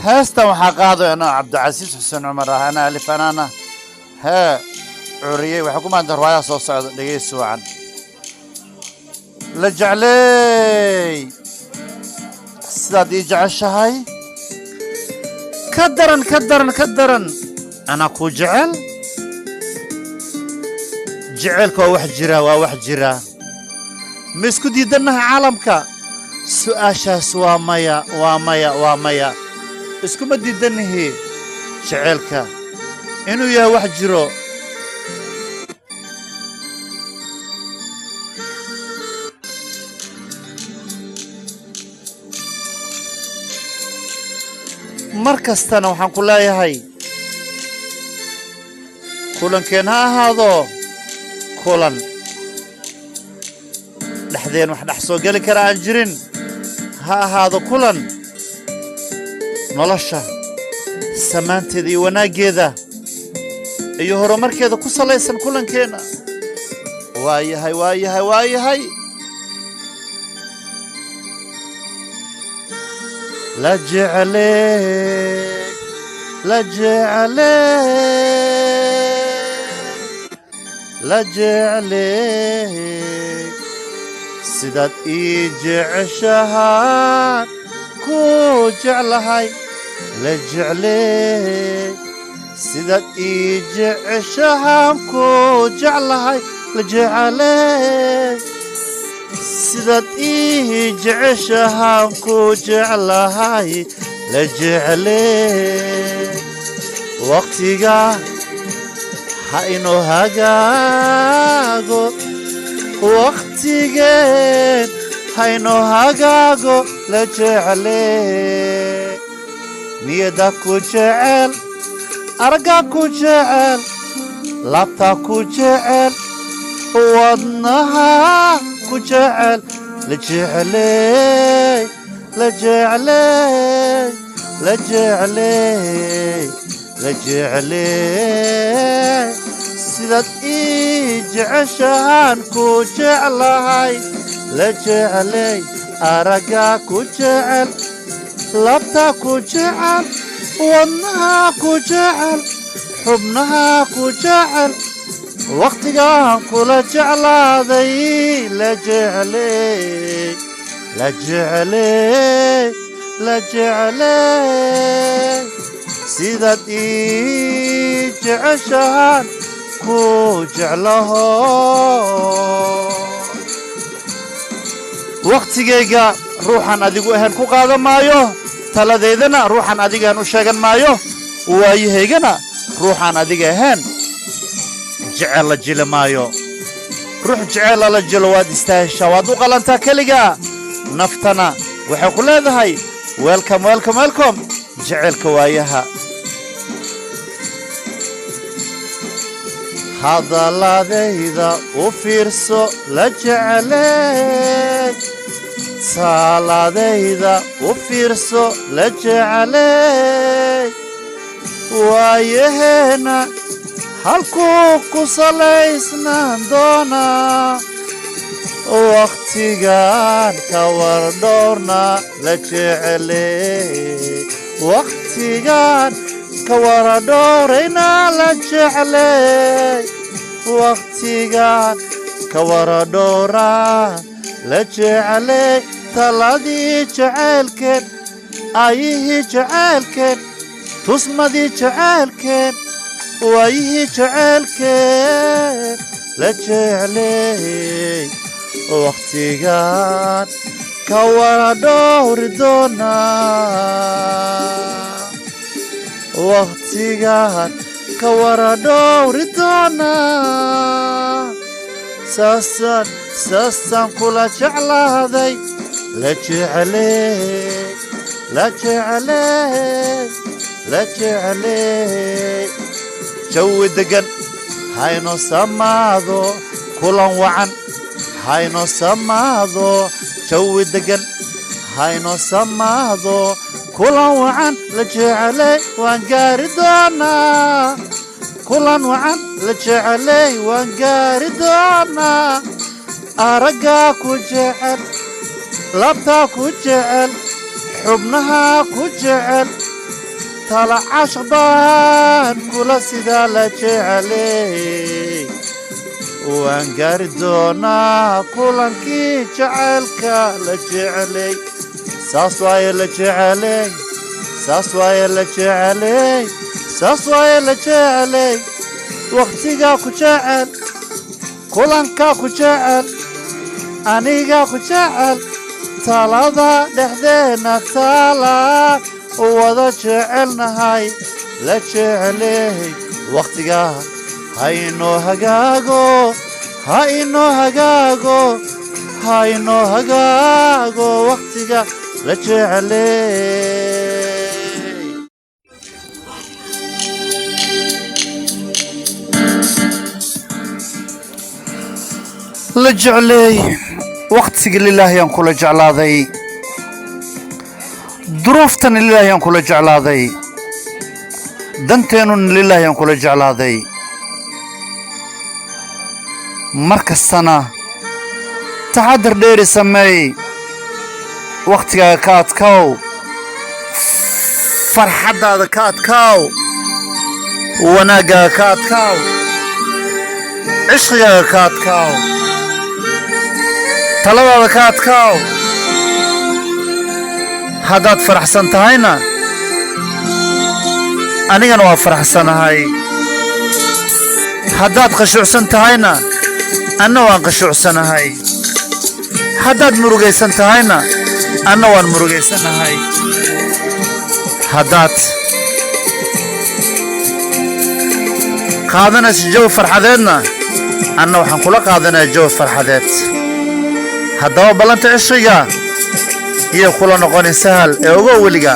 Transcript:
هاستا وحقاضي أنا عبد العزيز حسين عمر أنا ألف أنا ها عرية وحكومة عند رواية صوص دقيس وعن لجعلي سادي جعشهاي كدرن أنا كو جعلك وواحد جرا مسكو ديدنها عالمك سؤاشاس وامايا اسكو ما ديدنه جعلك إنو يا واحد جرو markastana waxaan ku leeyahay kulankeen ha ahaado kulan dhaxdeen wax dhax soo gali kara aan jirin ha ahaado kulan nolosha samaanteeda iyo wanaageeda iyo horumarkeeda ku salaysan kulankeena waayahay لا جعلك سداد إيجعشها كو جعلهاي لا جعلك سداد إيجعشها كو جعلهاي لا جعلك سداد إيجعشها كو جعلهاي لا جعلك وقتيقا هاينو هاقاقو وقتيقين هاينو هاقاقو لا جعلك نيدا كو جعل أرقا كو جعل لابتا كو جعل وضنها كو جعل لجعلي سيدات إيجعشهان كو جعلهاي لجعلي أرقا كو جعل لابتا كو جعل وضنها كو جعل حبنها كو جعل وقتها كل جعل هذي لجعلي سيدات إيجعشهان كو جعلها وقتيقا روحان أديقو أهان كو قادة مايو تلاديدنا روحان أديقا هانو شاقن مايو وايهيقنا روحان أديقا أهان جعل جيل مايو روح جعل لجل واد استاهشا وادو قلنتا كليقا نفتنا وحيقول لها هاي ويلكم جعل كوايها هذا لذيذا وفيرسو لجعلك سالذيذا وفيرسو لجعلك وايهنا halkuu ku salaysnaan doonaa waqtigan ka wardhoorna la jecley waqtigan ka wardhoorayna la jecley waqtigan ka wardhooraan la jecley taladii jacaylkeen ayihii jacaylkeen tusmadii jacaylkeen وايه جعلك لا جعلي وقتيقان كورا دور دونا وقتيقان كورا دور دونا ساسان كل جعل هذي لا جعلي جو دقن هاينو سماذو كلن وعن هاينو سماذو جو دقن هاينو سماذو كلن وعن لجعلي وانقاردونا كلن وعن لجعلي وانقاردونا أرقا كجعل لابتا كجعل حبنها كجعل tala cashbaan kula sidaa la jecelay waan gaari doonaa kulankii jacaylka la jecelay saas waaye la jecelay saas waaye la jecelay saas waaye la jecelay waqtigaa ku jecel kulankaa ku jecel anigaa ku jecel talada dhexdeena taala wada jecelnahay la jecelay waqtigaa ha inoo hagaago ha inoo hagaago ha inoo hagaago waqtiga la jecelay la jecelay waqtiga lilaahi aan kula jeclaaday duruuftan lilaahi aan kula jeclaaday danteennuna lilaahi aan kula jeclaaday markastana taxadar dheeri sameey waqtigaaga ka adkaaw farxaddaada ka adkaaw wanaaggaaga ka adkaaw cishqigaaga ka adkaaw taladaada ka adkaaw haddaad faraxsan tahayna anigana waa faraxsanahay haddaad qashuucsan tahayna anna waan qashuucsanahay haddaad murugaysan tahayna anna waan murugaysanahay haddaad qaadanayso jawi farxadeedna anna waxaan kula qaadanayaa jawi farxadeed haddaba ballanta cishqiga iyo kula noqonin sahal ee ogow weliga